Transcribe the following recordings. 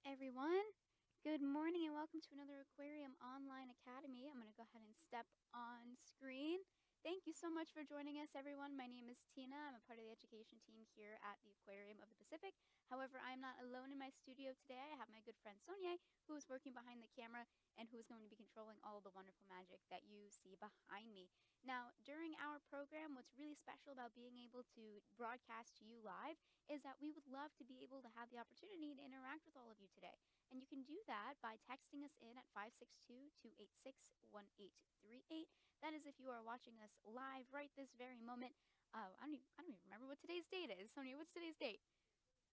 Everyone, good morning and welcome to another Aquarium Online Academy. I'm going to go ahead and step on screen. Thank you so much for joining us, everyone. My name is Tina. I'm a part of the education team here at the Aquarium of the Pacific. However, I'm not alone in my studio today. I have my good friend Sonia, who is working behind the camera and who is going to be controlling all of the wonderful magic that you see behind me. Now, during our program, what's really special about being able to broadcast to you live is that we would love to be able to have the opportunity to interact with all of you today. And you can do that by texting us in at 562-286-1838. That is if you are watching us live right this very moment. I don't even remember what today's date is. Sonia, what's today's date?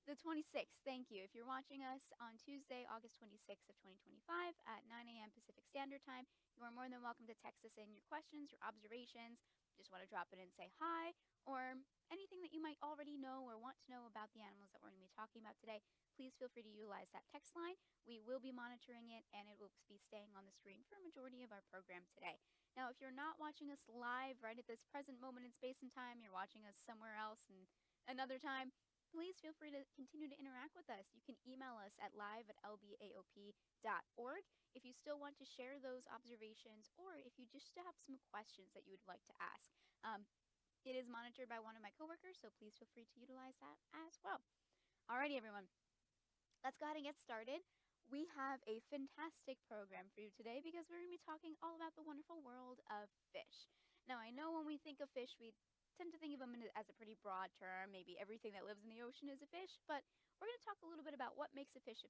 The 26th, thank you. If you're watching us on Tuesday, August 26th of 2025 at 9 a.m. Pacific Standard Time, you are more than welcome to text us in your questions, your observations. Just want to drop it and say hi, or anything that you might already know or want to know about the animals that we're going to be talking about today. Please feel free to utilize that text line. We will be monitoring it, and it will be staying on the screen for a majority of our program today. Now, if you're not watching us live right at this present moment in space and time, you're watching us somewhere else and another time, please feel free to continue to interact with us. You can email us at live@lbaop.org if you still want to share those observations or if you just have some questions that you would like to ask. It is monitored by one of my coworkers, so please feel free to utilize that as well. Alrighty, everyone. Let's go ahead and get started. We have a fantastic program for you today because we're going to be talking all about the wonderful world of fish. Now, I know when we think of fish, we tend to think of them as a pretty broad term. Maybe everything that lives in the ocean is a fish, but we're going to talk a little bit about what makes a fish,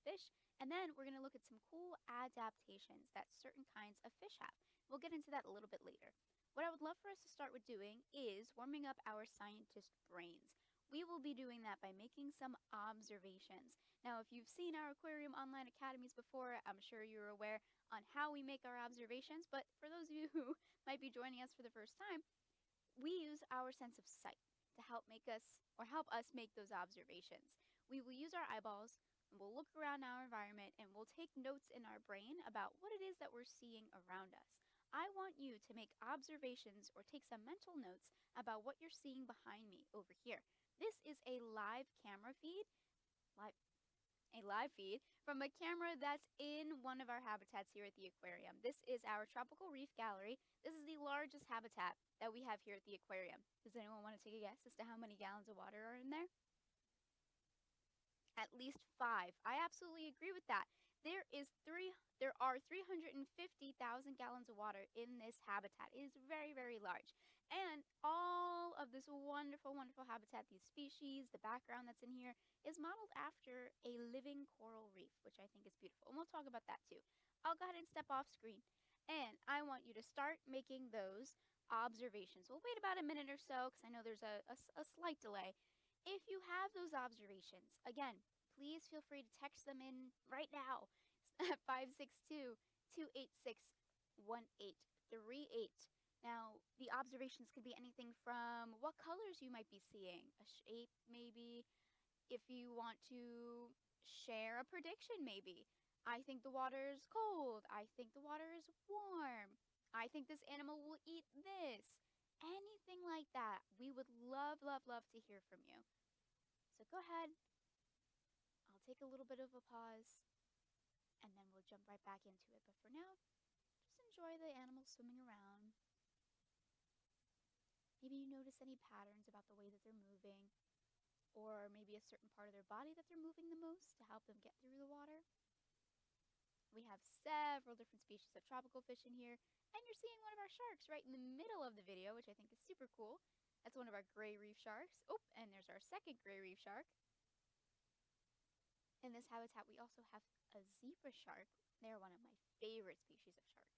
and then we're going to look at some cool adaptations that certain kinds of fish have. We'll get into that a little bit later. What I would love for us to start with doing is warming up our scientist brains. We will be doing that by making some observations. Now, if you've seen our Aquarium Online Academies before, I'm sure you're aware on how we make our observations, but for those of you who might be joining us for the first time, we use our sense of sight to help us make those observations. We will use our eyeballs and we'll look around our environment and we'll take notes in our brain about what it is that we're seeing around us. I want you to make observations or take some mental notes about what you're seeing behind me over here. This is a live camera feed, a live feed from a camera that's in one of our habitats here at the aquarium. This is our tropical reef gallery. This is the largest habitat that we have here at the aquarium. Does anyone want to take a guess as to how many gallons of water are in there? At least 5. I absolutely agree with that. There are 350,000 gallons of water in this habitat. It is very, very large. And all of this wonderful, wonderful habitat, these species, the background that's in here, is modeled after a living coral reef, which I think is beautiful. And we'll talk about that too. I'll go ahead and step off screen. And I want you to start making those observations. We'll wait about a minute or so because I know there's a slight delay. If you have those observations, again, please feel free to text them in right now at 562-286-1838. Now, the observations could be anything from what colors you might be seeing, a shape maybe, if you want to share a prediction maybe. I think the water is cold. I think the water is warm. I think this animal will eat this. Anything like that. We would love, love, love to hear from you. So go ahead. I'll take a little bit of a pause and then we'll jump right back into it. But for now, just enjoy the animals swimming around. Maybe you notice any patterns about the way that they're moving, or maybe a certain part of their body that they're moving the most to help them get through the water. We have several different species of tropical fish in here, and you're seeing one of our sharks right in the middle of the video, which I think is super cool. That's one of our gray reef sharks. Oh, and there's our second gray reef shark. In this habitat, we also have a zebra shark. They're one of my favorite species of shark.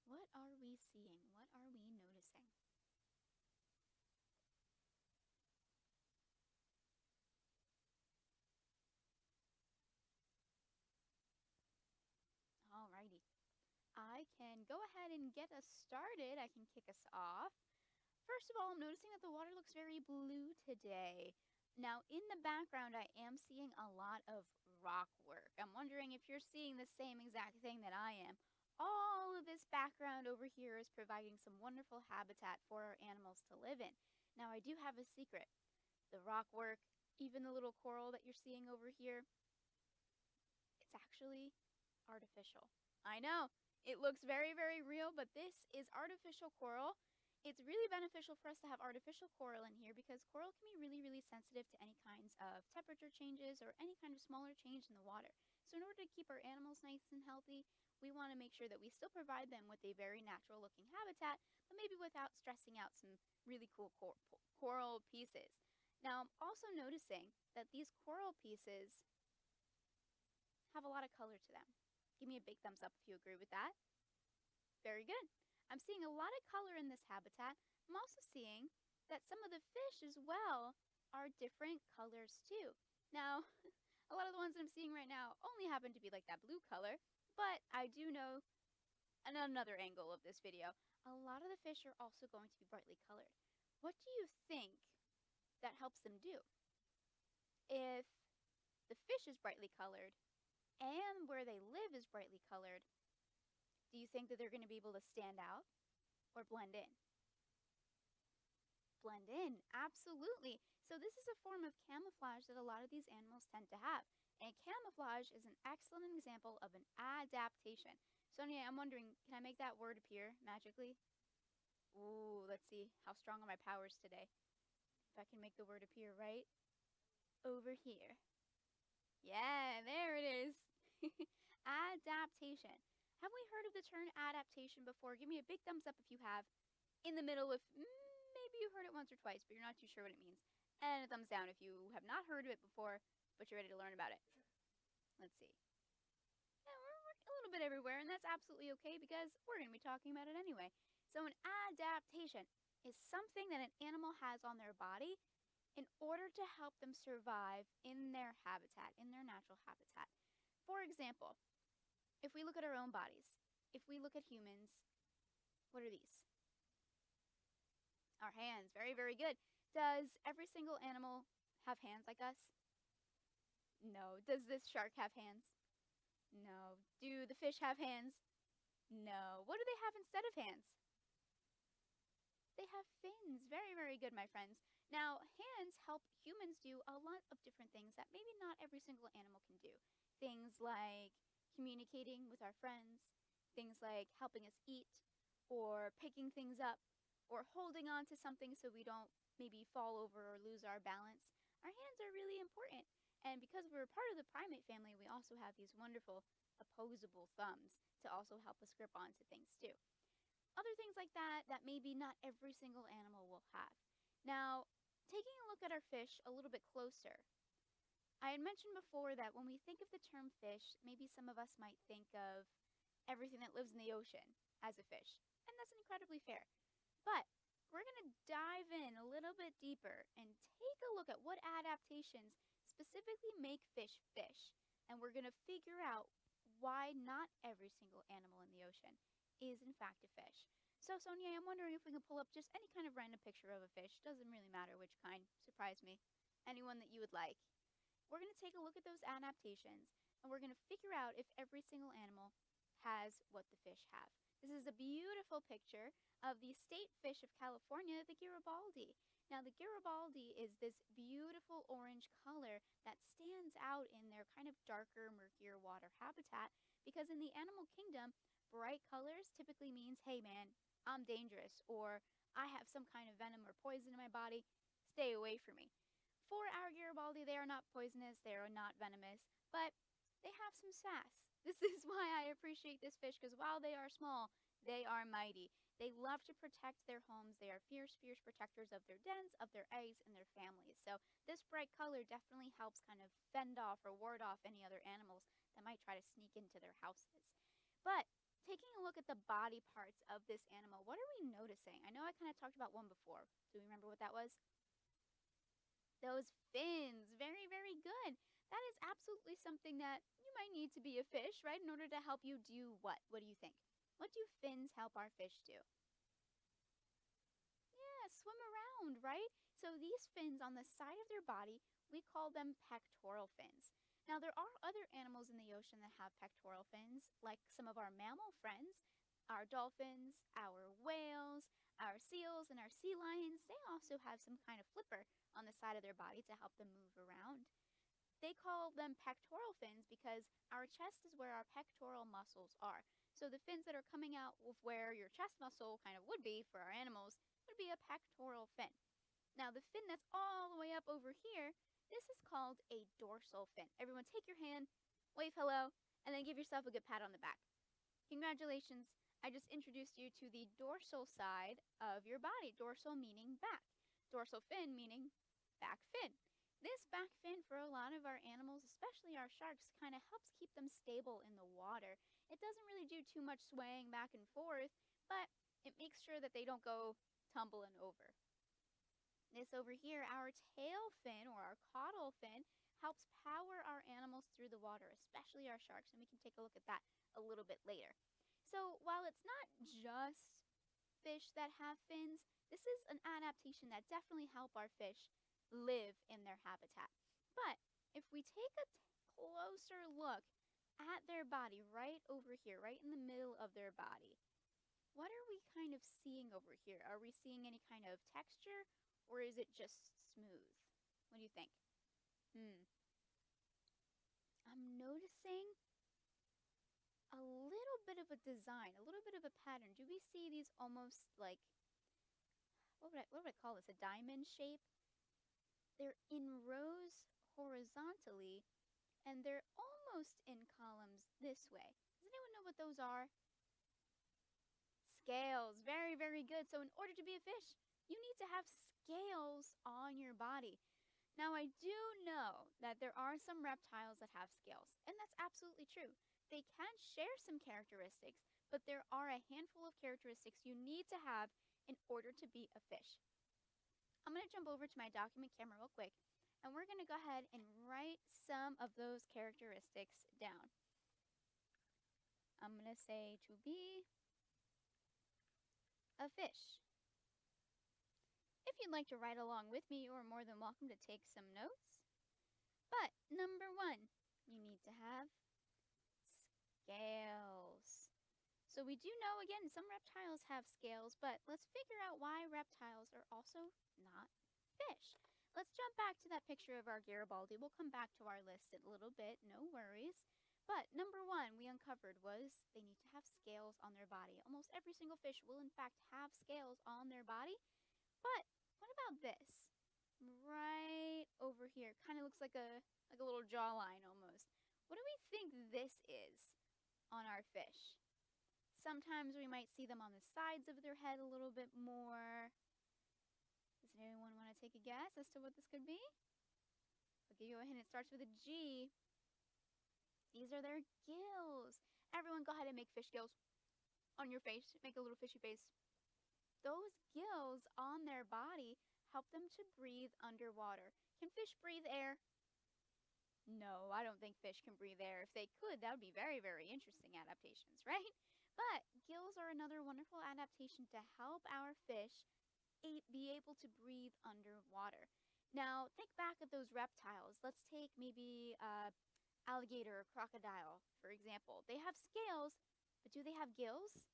What are we seeing? What are we noticing? Alrighty. I can go ahead and get us started. I can kick us off. First of all, I'm noticing that the water looks very blue today. Now, in the background, I am seeing a lot of rock work. I'm wondering if you're seeing the same exact thing that I am. All of this background over here is providing some wonderful habitat for our animals to live in. Now, I do have a secret. The rock work Even the little coral that you're seeing over here, it's actually artificial. I know, it looks very, very real, but this is artificial coral. It's really beneficial for us to have artificial coral in here because coral can be really, really sensitive to any kinds of temperature changes or any kind of smaller change in the water. So in order to keep our animals nice and healthy, we want to make sure that we still provide them with a very natural looking habitat, but maybe without stressing out some really cool coral pieces. Now, I'm also noticing that these coral pieces have a lot of color to them. Give me a big thumbs up if you agree with that. Very good. I'm seeing a lot of color in this habitat. I'm also seeing that some of the fish as well are different colors too. Now, a lot of the ones that I'm seeing right now only happen to be like that blue color, but I do know in another angle of this video, a lot of the fish are also going to be brightly colored. What do you think that helps them do? If the fish is brightly colored, and where they live is brightly colored, do you think that they're going to be able to stand out or blend in? Blend in, absolutely. So this is a form of camouflage that a lot of these animals tend to have. And camouflage is an excellent example of an adaptation. Sonia, I'm wondering, can I make that word appear magically? Ooh, let's see. How strong are my powers today? If I can make the word appear right over here. Yeah, there it is. Adaptation. Have we heard of the term adaptation before? Give me a big thumbs up if you have. In the middle if maybe you heard it once or twice, but you're not too sure what it means. And a thumbs down if you have not heard of it before, but you're ready to learn about it. Let's see. Yeah, we're a little bit everywhere, and that's absolutely okay because we're going to be talking about it anyway. So an adaptation is something that an animal has on their body in order to help them survive in their habitat, in their natural habitat. For example, if we look at our own bodies, if we look at humans, what are these? Our hands. Very, very good. Does every single animal have hands like us? No. Does this shark have hands? No. Do the fish have hands? No. What do they have instead of hands? They have fins. Very, very good, my friends. Now, hands help humans do a lot of different things that maybe not every single animal can do. Things like communicating with our friends, things like helping us eat, or picking things up, or holding on to something so we don't maybe fall over or lose our balance. Our hands are really important. And because we're part of the primate family, we also have these wonderful opposable thumbs to also help us grip onto things too. Other things like that that maybe not every single animal will have. Now, taking a look at our fish a little bit closer, I had mentioned before that when we think of the term fish, maybe some of us might think of everything that lives in the ocean as a fish, and that's incredibly fair. But we're going to dive in a little bit deeper and take a look at what adaptations specifically make fish fish, and we're going to figure out why not every single animal in the ocean is in fact a fish. So Sonia, I'm wondering if we can pull up just any kind of random picture of a fish. Doesn't really matter which kind. Surprise me. Anyone that you would like. We're going to take a look at those adaptations, and we're going to figure out if every single animal has what the fish have. This is a beautiful picture of the state fish of California, the Garibaldi. Now, the Garibaldi is this beautiful orange color that stands out in their kind of darker, murkier water habitat because in the animal kingdom, bright colors typically means, hey man, I'm dangerous, or I have some kind of venom or poison in my body, stay away from me. For our Garibaldi, they are not poisonous, they are not venomous, but they have some sass. This is why I appreciate this fish, because while they are small, they are mighty. They love to protect their homes. They are fierce, fierce protectors of their dens, of their eggs, and their families. So this bright color definitely helps kind of fend off or ward off any other animals that might try to sneak into their houses. But taking a look at the body parts of this animal, what are we noticing? I know I kind of talked about one before. Do you remember what that was? Those fins. Very, very good. That is absolutely something that you might need to be a fish, right? In order to help you do what? What do you think? What do fins help our fish do? Yeah, swim around, right? So these fins on the side of their body, we call them pectoral fins. Now, there are other animals in the ocean that have pectoral fins, like some of our mammal friends, our dolphins, our whales, Our seals and our sea lions, they also have some kind of flipper on the side of their body to help them move around. They call them pectoral fins because our chest is where our pectoral muscles are. So the fins that are coming out of where your chest muscle kind of would be for our animals would be a pectoral fin. Now the fin that's all the way up over here, this is called a dorsal fin. Everyone take your hand, wave hello, and then give yourself a good pat on the back. Congratulations, I just introduced you to the dorsal side of your body. Dorsal meaning back. Dorsal fin meaning back fin. This back fin for a lot of our animals, especially our sharks, kind of helps keep them stable in the water. It doesn't really do too much swaying back and forth, but it makes sure that they don't go tumbling over. This over here, our tail fin or our caudal fin, helps power our animals through the water, especially our sharks, and we can take a look at that a little bit later. So while it's not just fish that have fins, this is an adaptation that definitely help our fish live in their habitat. But if we take a closer look at their body right over here, right in the middle of their body, what are we kind of seeing over here? Are we seeing any kind of texture, or is it just smooth? What do you think? I'm noticing a little bit of a design, a little bit of a pattern. Do we see these almost like, what would I call this? A diamond shape? They're in rows horizontally, and they're almost in columns this way. Does anyone know what those are? Scales. Very, very good. So in order to be a fish, you need to have scales on your body. Now, I do know that there are some reptiles that have scales, and that's absolutely true. They can share some characteristics, but there are a handful of characteristics you need to have in order to be a fish. I'm going to jump over to my document camera real quick, and we're going to go ahead and write some of those characteristics down. I'm going to say to be a fish. If you'd like to write along with me, you're more than welcome to take some notes. But number 1, you need to have scales. So we do know, again, some reptiles have scales, but let's figure out why reptiles are also not fish. Let's jump back to that picture of our Garibaldi. We'll come back to our list in a little bit, no worries. But number 1 we uncovered was they need to have scales on their body. Almost every single fish will, in fact, have scales on their body. But what about this? Right over here. Kind of looks like a little jawline almost. What do we think this is on our fish? Sometimes we might see them on the sides of their head a little bit more. Does anyone want to take a guess as to what this could be? I'll give you a hint. It starts with a G. These are their gills. Everyone go ahead and make fish gills on your face. Make a little fishy face. Those gills on their body help them to breathe underwater. Can fish breathe air? No, I don't think fish can breathe air. If they could, that would be very, very interesting adaptations, right? But gills are another wonderful adaptation to help our fish be able to breathe underwater. Now, think back at those reptiles. Let's take maybe alligator or crocodile, for example. They have scales, but do they have gills?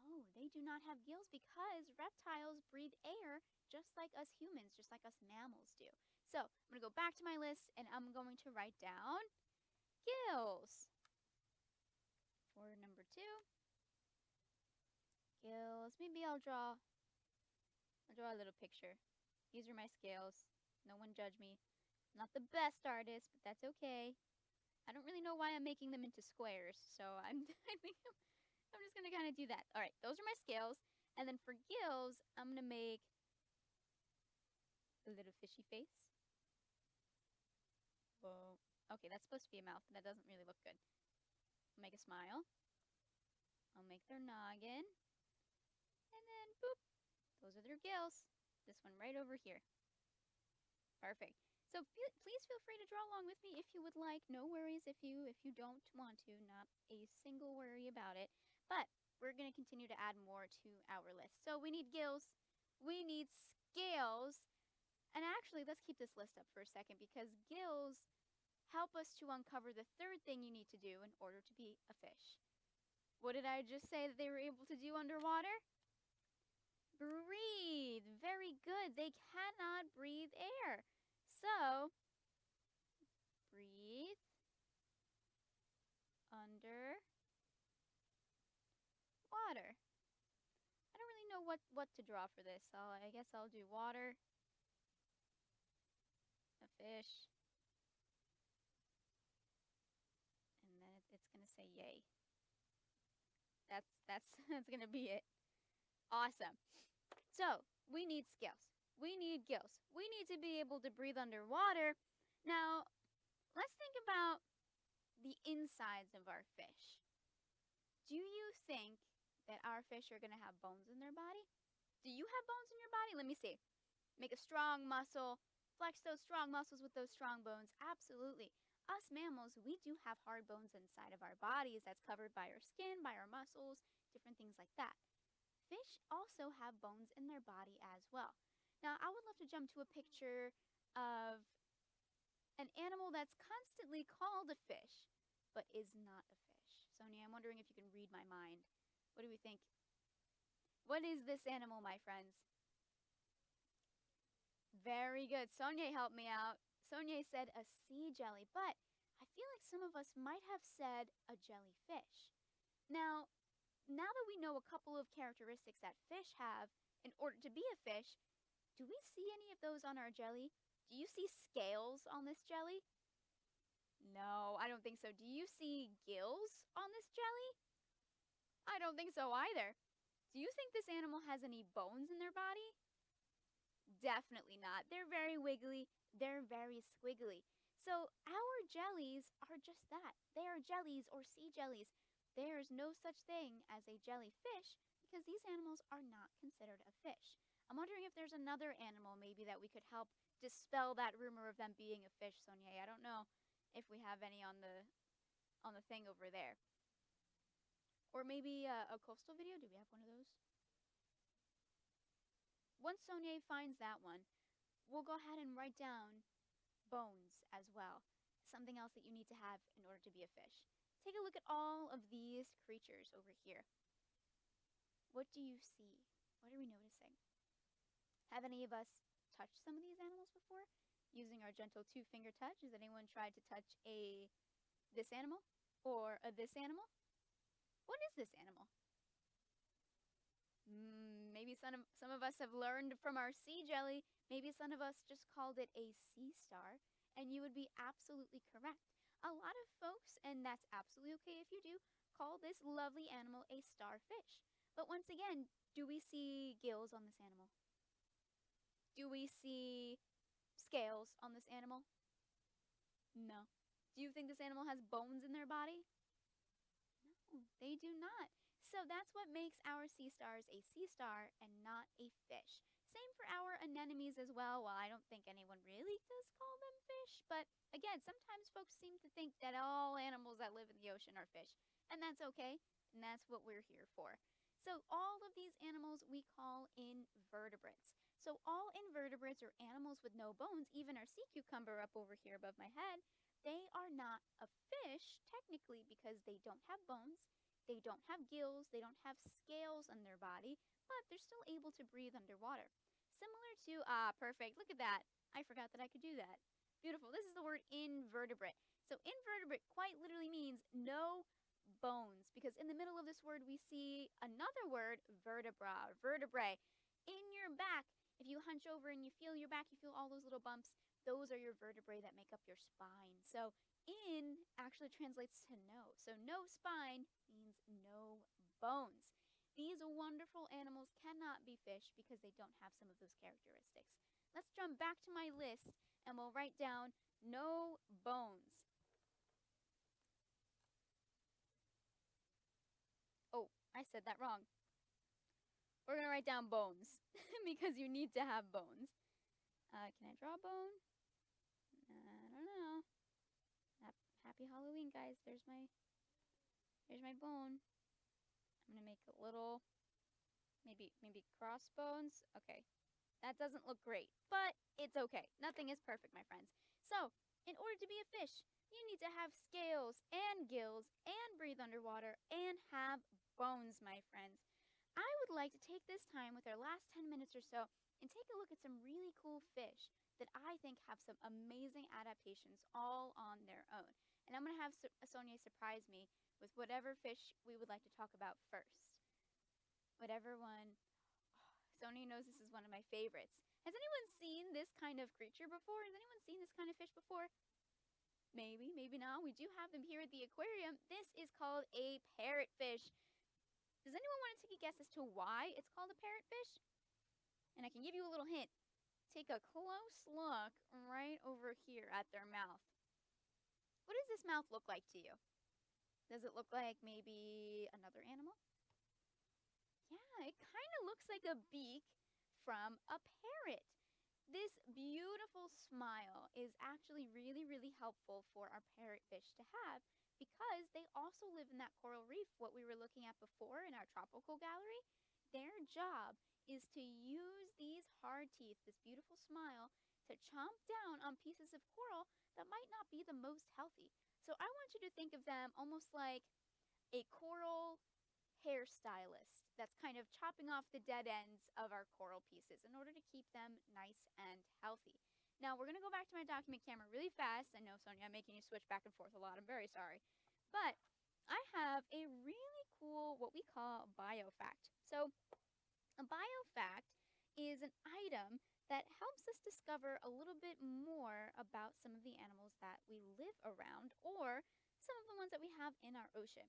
No, they do not have gills because reptiles breathe air just like us humans, just like us mammals do. So I'm going to go back to my list, and I'm going to write down gills. For number 2, gills. Maybe I'll draw a little picture. These are my scales. No one judge me. I'm not the best artist, but that's okay. I don't really know why I'm making them into squares, so I'm just going to kind of do that. All right, those are my scales. And then for gills, I'm going to make a little fishy face. Whoa. Okay, that's supposed to be a mouth, and that doesn't really look good. I'll make a smile. I'll make their noggin. And then, boop. Those are their gills. This one right over here. Perfect. So please feel free to draw along with me if you would like. No worries if you don't want to. Not a single worry about it. But we're going to continue to add more to our list. So we need gills. We need scales. And actually, let's keep this list up for a second because gills help us to uncover the third thing you need to do in order to be a fish. What did I just say that they were able to do underwater? Breathe. Very good. They cannot breathe air. So, breathe under water. I don't really know what to draw for this, so I guess I'll do water, a fish, and then it's gonna say yay. That's gonna be it. Awesome. So we need scales. We need gills. We need to be able to breathe underwater. Now, let's think about the insides of our fish. Do you think that our fish are going to have bones in their body? Do you have bones in your body? Let me see. Make a strong muscle. Flex those strong muscles with those strong bones. Absolutely. Us mammals, we do have hard bones inside of our bodies that's covered by our skin, by our muscles, different things like that. Fish also have bones in their body as well. Now, I would love to jump to a picture of an animal that's constantly called a fish, but is not a fish. Sonia, I'm wondering if you can read my mind. What do we think? What is this animal, my friends? Very good. Sonia helped me out. Sonia said a sea jelly, but I feel like some of us might have said a jellyfish. Now that we know a couple of characteristics that fish have in order to be a fish, do we see any of those on our jelly? Do you see scales on this jelly? No, I don't think so. Do you see gills on this jelly? I don't think so either. Do you think this animal has any bones in their body? Definitely not. They're very wiggly. They're very squiggly. So our jellies are just that. They are jellies or sea jellies. There's no such thing as a jellyfish because these animals are not considered a fish. I'm wondering if there's another animal maybe that we could help dispel that rumor of them being a fish, Sonia. I don't know if we have any on the thing over there. Or maybe a coastal video. Do we have one of those? Once Sonia finds that one, we'll go ahead and write down bones as well. Something else that you need to have in order to be a fish. Take a look at all of these creatures over here. What do you see? What are we noticing? Have any of us touched some of these animals before? Using our gentle two-finger touch, has anyone tried to touch this animal? Or this animal? What is this animal? Maybe some of us have learned from our sea jelly. Maybe some of us just called it a sea star. And you would be absolutely correct. A lot of folks, and that's absolutely okay if you do, call this lovely animal a starfish. But once again, do we see gills on this animal? Do we see scales on this animal? No. Do you think this animal has bones in their body? No, they do not. So that's what makes our sea stars a sea star and not a fish. Same for our anemones as well. Well, I don't think anyone really does call them fish, but again, sometimes folks seem to think that all animals that live in the ocean are fish, and that's okay, and that's what we're here for. So all of these animals we call invertebrates. So all invertebrates are animals with no bones, even our sea cucumber up over here above my head, they are not a fish technically because they don't have bones, they don't have gills, they don't have scales on their body, but they're still able to breathe underwater. Similar to, perfect, look at that. I forgot that I could do that. Beautiful. This is the word invertebrate. So invertebrate quite literally means no bones, because in the middle of this word we see another word, vertebra, vertebrae. In your back, if you hunch over and you feel your back, you feel all those little bumps, those are your vertebrae that make up your spine. So in actually translates to no. So no spine means no bones. These wonderful animals cannot be fish because they don't have some of those characteristics. Let's jump back to my list and we'll write down no bones. Oh, I said that wrong. We're going to write down bones because you need to have bones. Can I draw a bone? I don't know. Happy Halloween, guys. There's my bone. I'm going to make a little, maybe crossbones. Okay. That doesn't look great, but it's okay. Nothing is perfect, my friends. So, in order to be a fish, you need to have scales and gills and breathe underwater and have bones, my friends. I would would like to take this time with our last 10 minutes or so and take a look at some really cool fish that I think have some amazing adaptations all on their own. And I'm going to have Sonia surprise me with whatever fish we would like to talk about first. Whatever one. Sonia knows this is one of my favorites. Has anyone seen this kind of creature before? Has anyone seen this kind of fish before? Maybe, maybe not. We do have them here at the aquarium. This is called a parrotfish. Does anyone want to take a guess as to why it's called a parrotfish? And I can give you a little hint. Take a close look right over here at their mouth. What does this mouth look like to you? Does it look like maybe another animal? Yeah, it kind of looks like a beak from a parrot. This beautiful smile is actually really, really helpful for our parrotfish to have because they also live in that coral reef, what we were looking at before in our tropical gallery. Their job is to use these hard teeth, this beautiful smile, to chomp down on pieces of coral that might not be the most healthy. So I want you to think of them almost like a coral hairstylist that's kind of chopping off the dead ends of our coral pieces in order to keep them nice and healthy. Now, we're going to go back to my document camera really fast. I know, Sonia, I'm making you switch back and forth a lot. I'm very sorry. But I have a really cool, what we call biofact. So a biofact is an item that helps us discover a little bit more about some of the animals that we live around or some of the ones that we have in our ocean.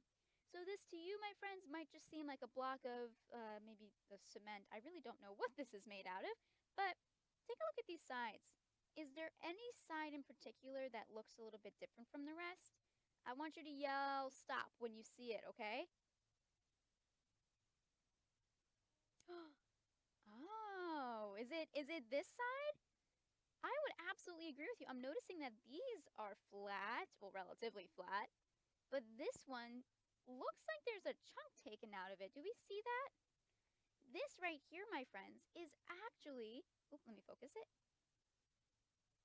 So this to you, my friends, might just seem like a block of maybe the cement. I really don't know what this is made out of, but take a look at these sides. Is there any side in particular that looks a little bit different from the rest? I want you to yell stop when you see it, okay? Oh, is it this side? I would absolutely agree with you. I'm noticing that these are flat, well, relatively flat, but this one looks like there's a chunk taken out of it. Do we see that? This right here, my friends, is actually, let me focus it.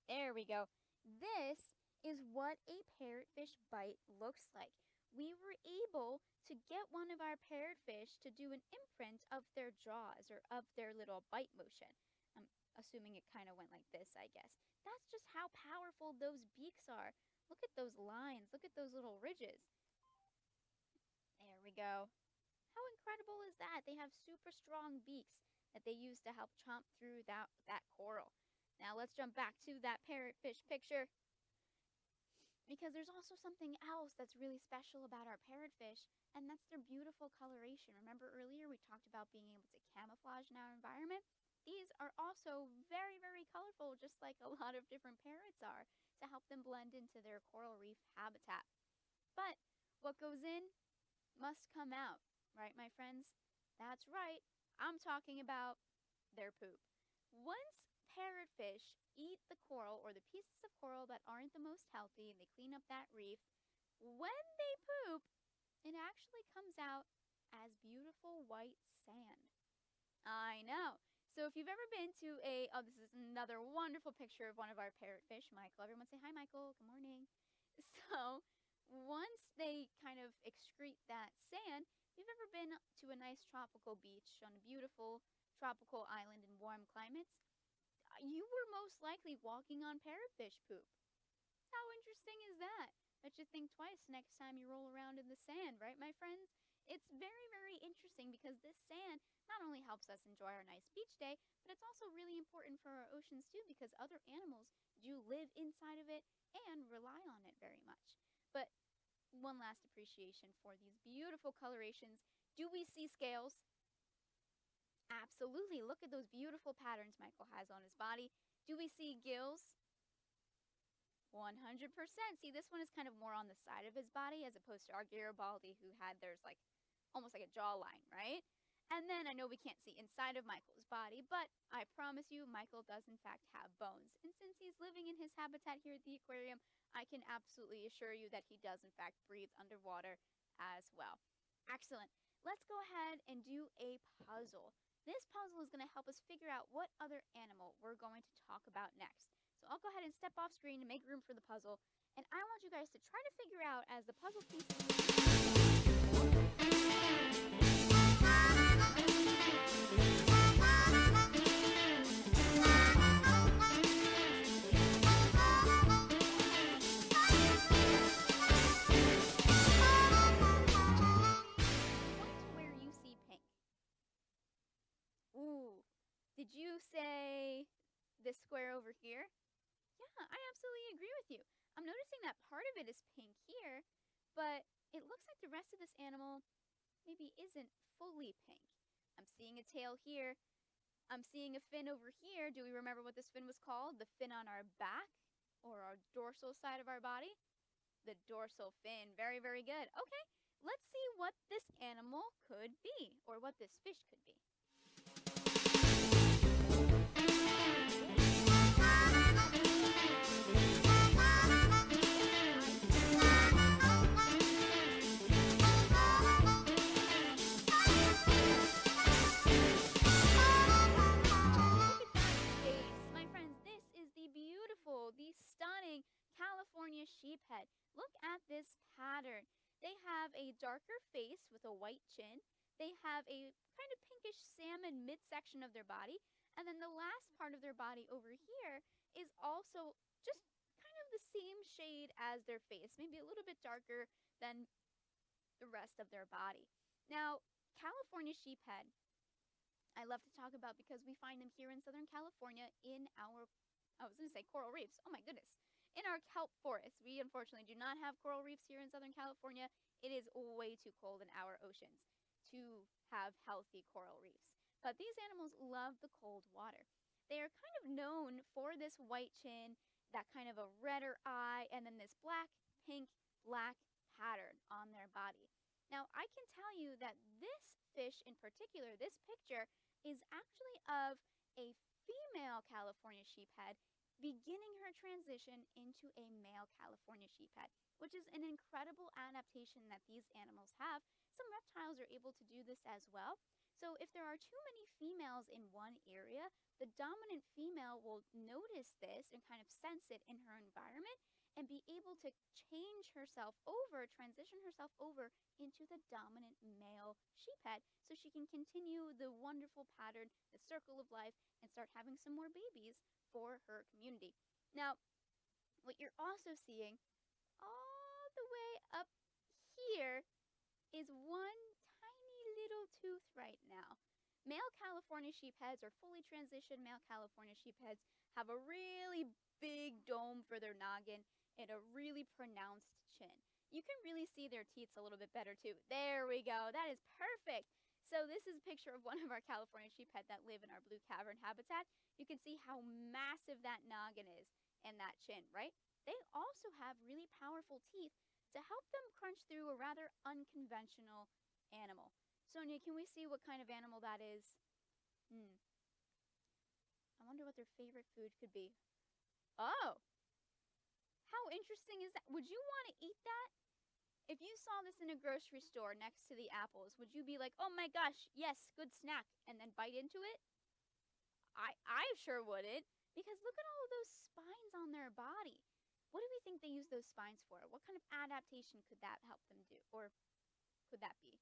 There we go. This is what a parrotfish bite looks like. We were able to get one of our parrotfish to do an imprint of their jaws or of their little bite motion. I'm assuming it kind of went like this, I guess. That's just how powerful those beaks are. Look at those lines. Look at those little ridges. There we go. How incredible is that? They have super strong beaks that they use to help chomp through that coral. Now let's jump back to that parrotfish picture, because there's also something else that's really special about our parrotfish, and that's their beautiful coloration. Remember earlier we talked about being able to camouflage in our environment? These are also very, very colorful, just like a lot of different parrots are, to help them blend into their coral reef habitat. But what goes in must come out, right, my friends? That's right. I'm talking about their poop. Once parrotfish eat the coral or the pieces of coral that aren't the most healthy and they clean up that reef, when they poop, it actually comes out as beautiful white sand. I know. So if you've ever been to this is another wonderful picture of one of our parrotfish, Michael. Everyone say hi, Michael. Good morning. So once they kind of excrete that sand, if you've ever been to a nice tropical beach on a beautiful tropical island in warm climates, you were most likely walking on parrotfish poop. How interesting is that? Let you think twice next time you roll around in the sand, right, my friends? It's very, very interesting because this sand not only helps us enjoy our nice beach day, but it's also really important for our oceans too, because other animals do live inside of it and rely on it very much. But one last appreciation for these beautiful colorations. Do we see scales? Absolutely. Look at those beautiful patterns Michael has on his body. Do we see gills? 100%. See, this one is kind of more on the side of his body as opposed to our Garibaldi, who had theirs like almost like a jawline, right? And then I know we can't see inside of Michael's body, but I promise you Michael does in fact have bones. And since he's living in his habitat here at the aquarium, I can absolutely assure you that he does in fact breathe underwater as well. Excellent. Let's go ahead and do a puzzle. This puzzle is going to help us figure out what other animal we're going to talk about next. So I'll go ahead and step off screen to make room for the puzzle. And I want you guys to try to figure out as the puzzle pieces square over here. Yeah, I absolutely agree with you. I'm noticing that part of it is pink here, but it looks like the rest of this animal maybe isn't fully pink. I'm seeing a tail here. I'm seeing a fin over here. Do we remember what this fin was called? The fin on our back or our dorsal side of our body? The dorsal fin. Very, very good. Okay, let's see what this animal could be or what this fish could be. The stunning California sheephead. Look at this pattern. They have a darker face with a white chin. They have a kind of pinkish salmon midsection of their body. And then the last part of their body over here is also just kind of the same shade as their face, maybe a little bit darker than the rest of their body. Now, California sheephead, I love to talk about because we find them here in Southern California in our, I was going to say coral reefs. Oh my goodness. In our kelp forest. We unfortunately do not have coral reefs here in Southern California. It is way too cold in our oceans to have healthy coral reefs. But these animals love the cold water. They are kind of known for this white chin, that kind of a redder eye, and then this black, pink, black pattern on their body. Now, I can tell you that this fish in particular, this picture, is actually of a female California sheephead beginning her transition into a male California sheephead, which is an incredible adaptation that these animals have. Some reptiles are able to do this as well. So if there are too many females in one area, the dominant female will notice this and kind of sense it in her environment and be able to change herself over, transition herself over into the dominant male sheephead so she can continue the wonderful pattern, the circle of life, and start having some more babies for her community. Now, what you're also seeing all the way up here is one tiny little tooth right now. Male California sheepheads or fully transitioned male California sheepheads have a really big dome for their noggin and a really pronounced chin. You can really see their teeth a little bit better too. There we go. That is perfect. So this is a picture of one of our California sheephead that live in our blue cavern habitat. You can see how massive that noggin is and that chin, right? They also have really powerful teeth to help them crunch through a rather unconventional animal. Sonia, can we see what kind of animal that is? I wonder what their favorite food could be. Oh, how interesting is that? Would you want to eat that? If you saw this in a grocery store next to the apples, would you be like, oh my gosh, yes, good snack, and then bite into it? I sure wouldn't, because look at all of those spines on their body. What do we think they use those spines for? What kind of adaptation could that help them do? Or could that be?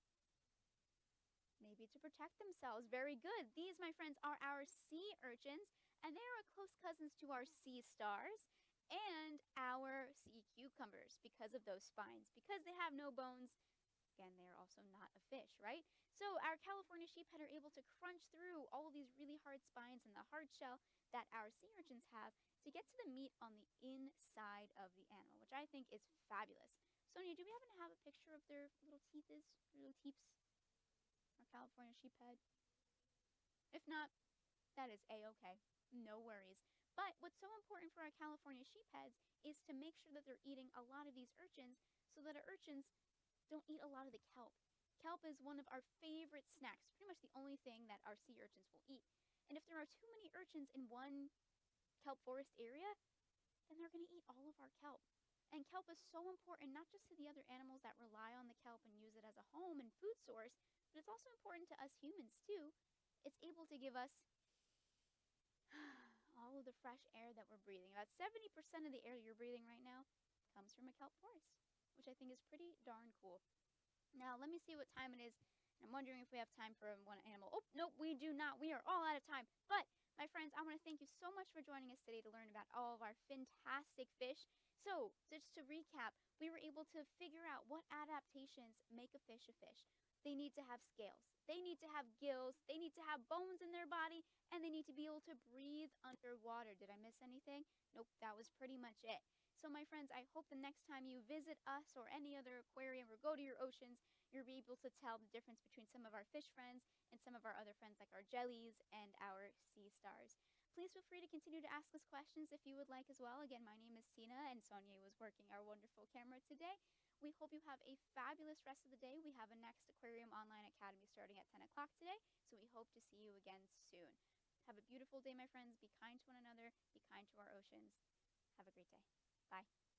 Maybe to protect themselves. Very good. These, my friends, are our sea urchins, and they are close cousins to our sea stars and our sea cucumbers because of those spines. Because they have no bones, again, they are also not a fish, right? So our California sheephead are able to crunch through all of these really hard spines and the hard shell that our sea urchins have to get to the meat on the inside of the animal, which I think is fabulous. Sonia, do we happen to have a picture of their little little teeps? Our California sheephead? If not, that is a-okay. No worries. But what's so important for our California sheepheads is to make sure that they're eating a lot of these urchins so that our urchins don't eat a lot of the kelp. Kelp is one of our favorite snacks, pretty much the only thing that our sea urchins will eat. And if there are too many urchins in one kelp forest area, then they're going to eat all of our kelp. And kelp is so important not just to the other animals that rely on the kelp and use it as a home and food source, but it's also important to us humans too. It's able to give us all of the fresh air that we're breathing. About 70% of the air you're breathing right now comes from a kelp forest, which I think is pretty darn cool. Now, let me see what time it is. I'm wondering if we have time for one animal. Oh, nope, we do not. We are all out of time. But, my friends, I want to thank you so much for joining us today to learn about all of our fantastic fish. So, just to recap, we were able to figure out what adaptations make a fish a fish. They need to have scales, they need to have gills, they need to have bones in their body, and they need to be able to breathe underwater. Did I miss anything? Nope, that was pretty much it. So, my friends, I hope the next time you visit us or any other aquarium or go to your oceans, you'll be able to tell the difference between some of our fish friends and some of our other friends like our jellies and our sea stars. Please feel free to continue to ask us questions if you would like as well. Again, my name is Tina, and Sonia was working our wonderful camera today. We hope you have a fabulous rest of the day. We have a next Aquarium Online Academy starting at 10 o'clock today, so we hope to see you again soon. Have a beautiful day, my friends. Be kind to one another. Be kind to our oceans. Have a great day. Bye.